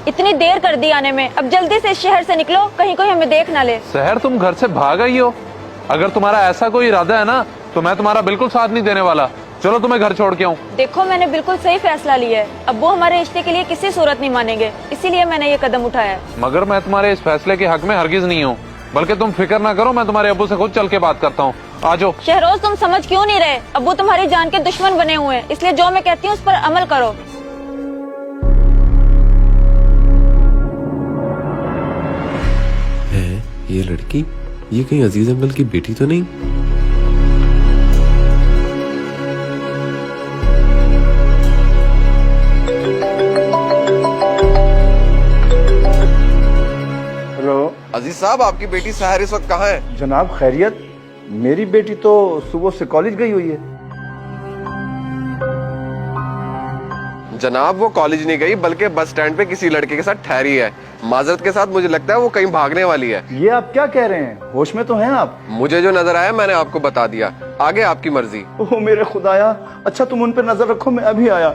इतनी देर कर दी आने में, अब जल्दी से इस शहर से निकलो, कहीं कोई हमें देख ना ले। शहर? तुम घर से भाग आई हो? अगर तुम्हारा ऐसा कोई इरादा है ना तो मैं तुम्हारा बिल्कुल साथ नहीं देने वाला। चलो तुम्हें घर छोड़ के आऊं। देखो मैंने बिल्कुल सही फैसला लिया है, अब्बू हमारे रिश्ते के लिए किसी सूरत नहीं मानेंगे, इसीलिए मैंने ये कदम उठाया है। मगर मैं तुम्हारे इस फैसले के हक में हरगिज नहीं हूँ, बल्कि तुम फिक्र ना करो, मैं तुम्हारे अब्बू से खुद चल के बात करता हूँ। आ जाओ। शहरोज तुम समझ क्यों नहीं रहे? अब्बू तुम्हारी जान के दुश्मन बने हुए हैं, इसलिए जो मैं कहती हूँ उस पर अमल करो। है ये लड़की? ये कहीं अजीज अंकल की बेटी तो नहीं? हेलो अजीज साहब, आपकी बेटी सहर इस वक्त कहाँ है? जनाब, खैरियत? मेरी बेटी तो सुबह से कॉलेज गई हुई है। जनाब, वो कॉलेज नहीं गई बल्कि बस स्टैंड पे किसी लड़के के साथ ठहरी है। माजरत के साथ मुझे लगता है वो कहीं भागने वाली है। ये आप क्या कह रहे हैं? होश में तो हैं आप? मुझे जो नजर आया मैंने आपको बता दिया, आगे आपकी मर्जी। ओह मेरे खुदाया, अच्छा तुम उन पर नजर रखो, मैं अभी आया।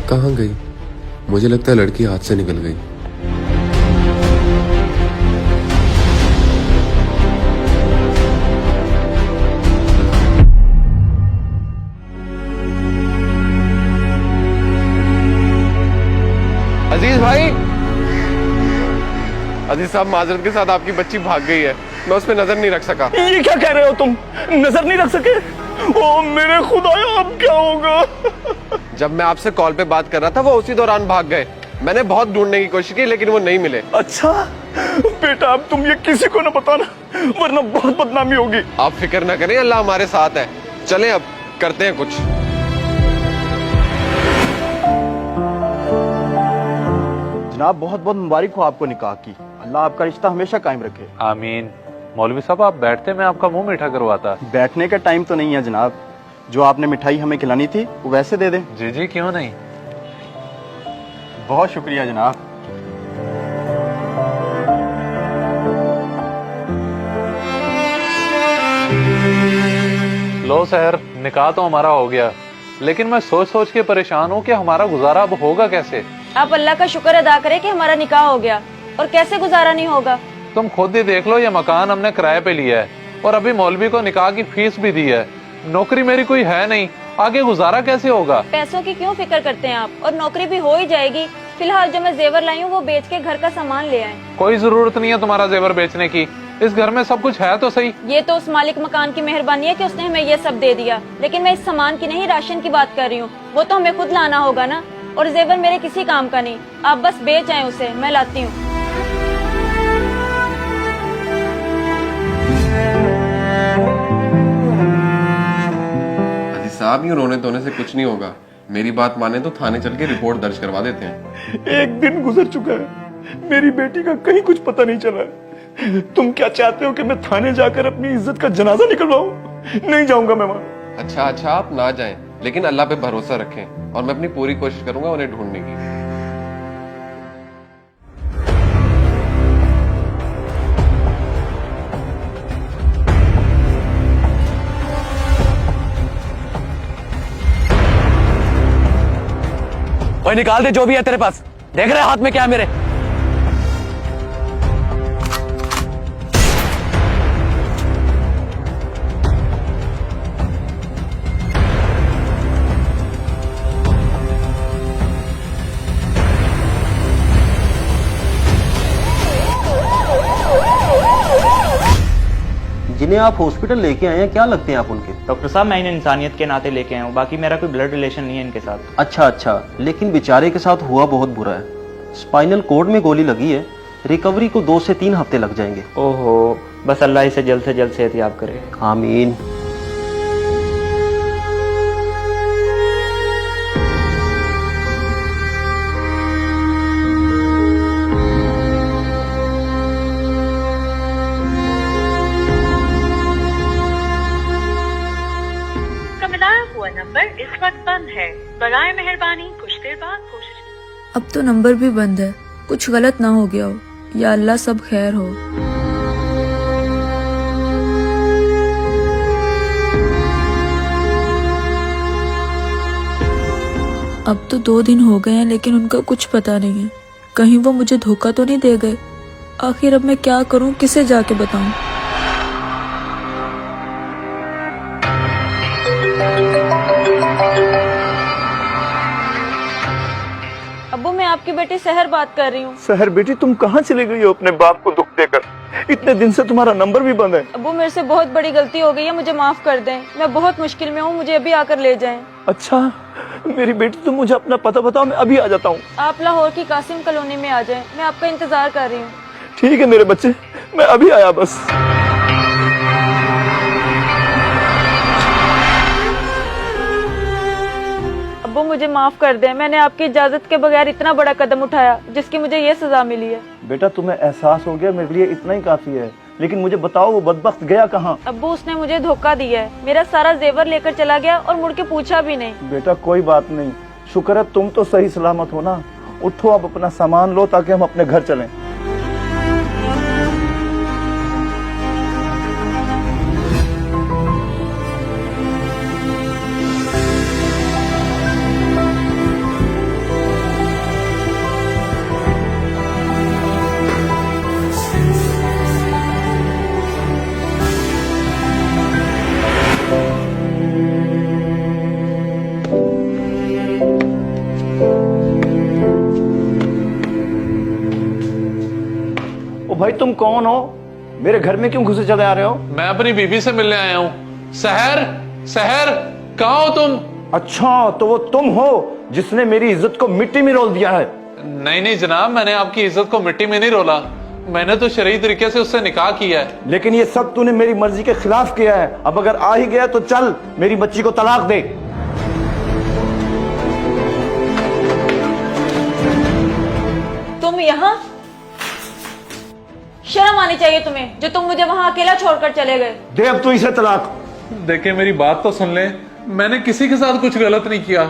कहाँ गई? मुझे लगता है लड़की हाथ से निकल गई। अजीज भाई, अजीज साहब, माजरत के साथ आपकी बच्ची भाग गई है, मैं उस पर नजर नहीं रख सका। ये क्या कह रहे हो तुम? नजर नहीं रख सके? ओ मेरे खुदाया, अब क्या होगा? जब मैं आपसे कॉल पे बात कर रहा था वो उसी दौरान भाग गए। मैंने बहुत ढूंढने की कोशिश की लेकिन वो नहीं मिले। अच्छा बेटा, अब तुम ये किसी को ना बताना, वरना बहुत बदनामी होगी। आप फिक्र ना करें, अल्लाह हमारे साथ है। चलें अब करते हैं कुछ। जनाब, बहुत बहुत मुबारक हो आपको निकाह की। अल्लाह आपका रिश्ता हमेशा कायम रखे। आमीन। मौलवी साहब, आप बैठते, मैं आपका मुंह मीठा करवाता। बैठने का टाइम तो नहीं है जनाब, जो आपने मिठाई हमें खिलानी थी वो वैसे दे दें। जी जी, क्यों नहीं। बहुत शुक्रिया जनाब। लो सहर, निकाह तो हमारा हो गया, लेकिन मैं सोच सोच के परेशान हूँ कि हमारा गुजारा अब होगा कैसे। आप अल्लाह का शुक्र अदा करें कि हमारा निकाह हो गया, और कैसे गुजारा नहीं होगा। तुम खुद ही देख लो, ये मकान हमने किराए पे लिया है और अभी मौलवी को निकाह की फीस भी दी है। नौकरी मेरी कोई है नहीं, आगे गुजारा कैसे होगा। पैसों की क्यों फिक्र करते हैं आप, और नौकरी भी हो ही जाएगी। फिलहाल जो मैं जेवर लाई हूँ वो बेच के घर का सामान ले आए। कोई जरूरत नहीं है तुम्हारा जेवर बेचने की, इस घर में सब कुछ है तो सही। ये तो उस मालिक मकान की मेहरबानी है कि उसने हमें ये सब दे दिया, लेकिन मैं इस सामान की नहीं, राशन की बात कर रही हूँ। वो तो हमें खुद लाना होगा ना, और जेवर मेरे किसी काम का नहीं। आप बस बेच आए उसे, मैं लाती हूँ। साहब, यूं रोने धोने से कुछ नहीं होगा। मेरी बात माने तो थाने चल के रिपोर्ट दर्ज करवा देते हैं। एक दिन गुजर चुका है, मेरी बेटी का कहीं कुछ पता नहीं चला। तुम क्या चाहते हो कि मैं थाने जाकर अपनी इज्जत का जनाजा निकलवाऊं? नहीं जाऊंगा मैं वहां। अच्छा, आप ना जाएं, लेकिन अल्लाह पे भरोसा रखें और मैं अपनी पूरी कोशिश करूंगा उन्हें ढूंढने की। ओए निकाल दे जो भी है तेरे पास। देख रहे हाथ में क्या है मेरे? जिन्हें आप हॉस्पिटल लेके आए हैं, क्या लगते हैं आप उनके? डॉक्टर साहब, मैं इन्हें इंसानियत के नाते लेके आया हूँ, बाकी मेरा कोई ब्लड रिलेशन नहीं है इनके साथ। अच्छा, लेकिन बेचारे के साथ हुआ बहुत बुरा है। स्पाइनल कॉर्ड में गोली लगी है, रिकवरी को 2 से 3 हफ्ते लग जाएंगे। ओहो, बस अल्लाह इसे जल्द से जल्द सेहतयाब करे। आमीन। नंबर इस वक्त बंद है, पर बराए मेहरबानी कुछ देर बाद कोशिश। अब तो नंबर भी बंद है, कुछ गलत ना हो गया हो, या अल्लाह सब खैर हो। अब तो 2 दिन हो गए हैं लेकिन उनका कुछ पता नहीं है। कहीं वो मुझे धोखा तो नहीं दे गए। आखिर अब मैं क्या करूं, किसे जाके बताऊं? अब्बू मैं आपकी बेटी सहर बात कर रही हूँ। सहर बेटी, तुम कहाँ चले गई हो अपने बाप को दुख देकर? इतने दिन से तुम्हारा नंबर भी बंद है। अब्बू मेरे से बहुत बड़ी गलती हो गई है, मुझे माफ कर दें। मैं बहुत मुश्किल में हूँ, मुझे अभी आकर ले जाएं। अच्छा मेरी बेटी, तुम मुझे अपना पता बताओ, मैं अभी आ जाता हूँ। आप लाहौर की कासिम कॉलोनी में आ जाएं, मैं आपका इंतजार कर रही हूँ। ठीक है मेरे बच्चे, मैं अभी आया बस। अब्बू मुझे माफ कर दें, मैंने आपकी इजाजत के बगैर इतना बड़ा कदम उठाया जिसकी मुझे ये सजा मिली है। बेटा तुम्हें एहसास हो गया, मेरे लिए इतना ही काफी है। लेकिन मुझे बताओ वो बदबख्त गया कहाँ? अब्बू उसने मुझे धोखा दिया है, मेरा सारा जेवर लेकर चला गया और मुड़ के पूछा भी नहीं। बेटा कोई बात नहीं, शुक्र है तुम तो सही सलामत हो ना। उठो अब अपना सामान लो ताकि हम अपने घर चलें। ओ भाई तुम कौन हो? मेरे घर में क्यों घुसे चले आ रहे हो? मैं अपनी बीबी से मिलने आया हूँ। सहर, सहर, कहाँ हो तुम? अच्छा तो वो तुम हो जिसने मेरी इज्जत को मिट्टी में रोल दिया है। नहीं नहीं जनाब, मैंने आपकी इज्जत को मिट्टी में नहीं रोला। मैंने तो शरई तरीके से उससे निकाह किया है। लेकिन ये सब तूने मेरी मर्जी के खिलाफ किया है। अब अगर आ ही गया तो चल मेरी बच्ची को तलाक दे। तुम यहाँ? शर्म आनी चाहिए तुम्हें, जो तुम मुझे वहाँ अकेला छोड़कर चले गए। दे अब तू इसे तलाक। देखिए मेरी बात तो सुन ले, मैंने किसी के साथ कुछ गलत नहीं किया,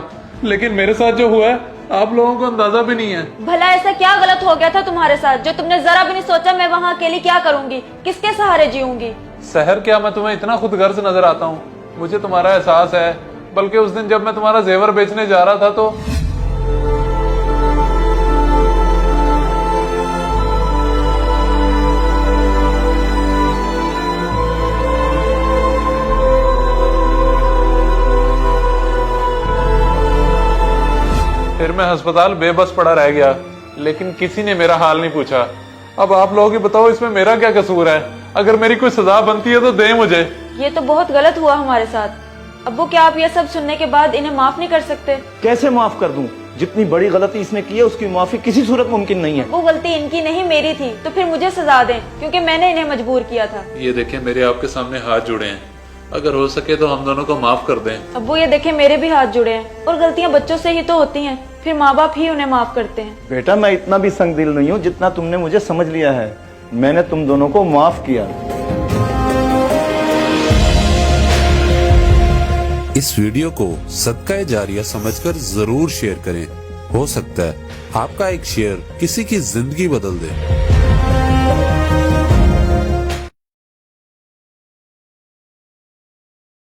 लेकिन मेरे साथ जो हुआ है आप लोगों को अंदाजा भी नहीं है। भला ऐसा क्या गलत हो गया था तुम्हारे साथ जो तुमने जरा भी नहीं सोचा मैं वहाँ अकेली क्या करूंगी, किसके सहारे जीऊंगी? सहर, क्या मैं तुम्हें इतना खुदगर्ज नजर आता हूँ? मुझे तुम्हारा एहसास है, बल्कि उस दिन जब मैं तुम्हारा जेवर बेचने जा रहा था तो फिर मैं अस्पताल बेबस पड़ा रह गया, लेकिन किसी ने मेरा हाल नहीं पूछा। अब आप लोग ही बताओ इसमें मेरा क्या कसूर है? अगर मेरी कोई सजा बनती है तो दे मुझे। ये तो बहुत गलत हुआ हमारे साथ। अब्बू क्या आप ये सब सुनने के बाद इन्हें माफ नहीं कर सकते? कैसे माफ कर दूं? जितनी बड़ी गलती इसने की है उसकी माफी किसी सूरत मुमकिन नहीं है। वो गलती इनकी नहीं मेरी थी, तो फिर मुझे सजा दें क्योंकि मैंने इन्हें मजबूर किया था। ये देखें मेरे आपके सामने हाथ जुड़े हैं, अगर हो सके तो हम दोनों को माफ कर दें। अब्बू ये देखें मेरे भी हाथ जुड़े हैं, और गलतियाँ बच्चों से ही तो होती हैं, फिर माँ बाप ही उन्हें माफ करते हैं। बेटा मैं इतना भी संग दिल नहीं हूँ जितना तुमने मुझे समझ लिया है। मैंने तुम दोनों को माफ किया। इस वीडियो को सदका जारिया समझकर जरूर शेयर करें। हो सकता है आपका एक शेयर किसी की जिंदगी बदल दे।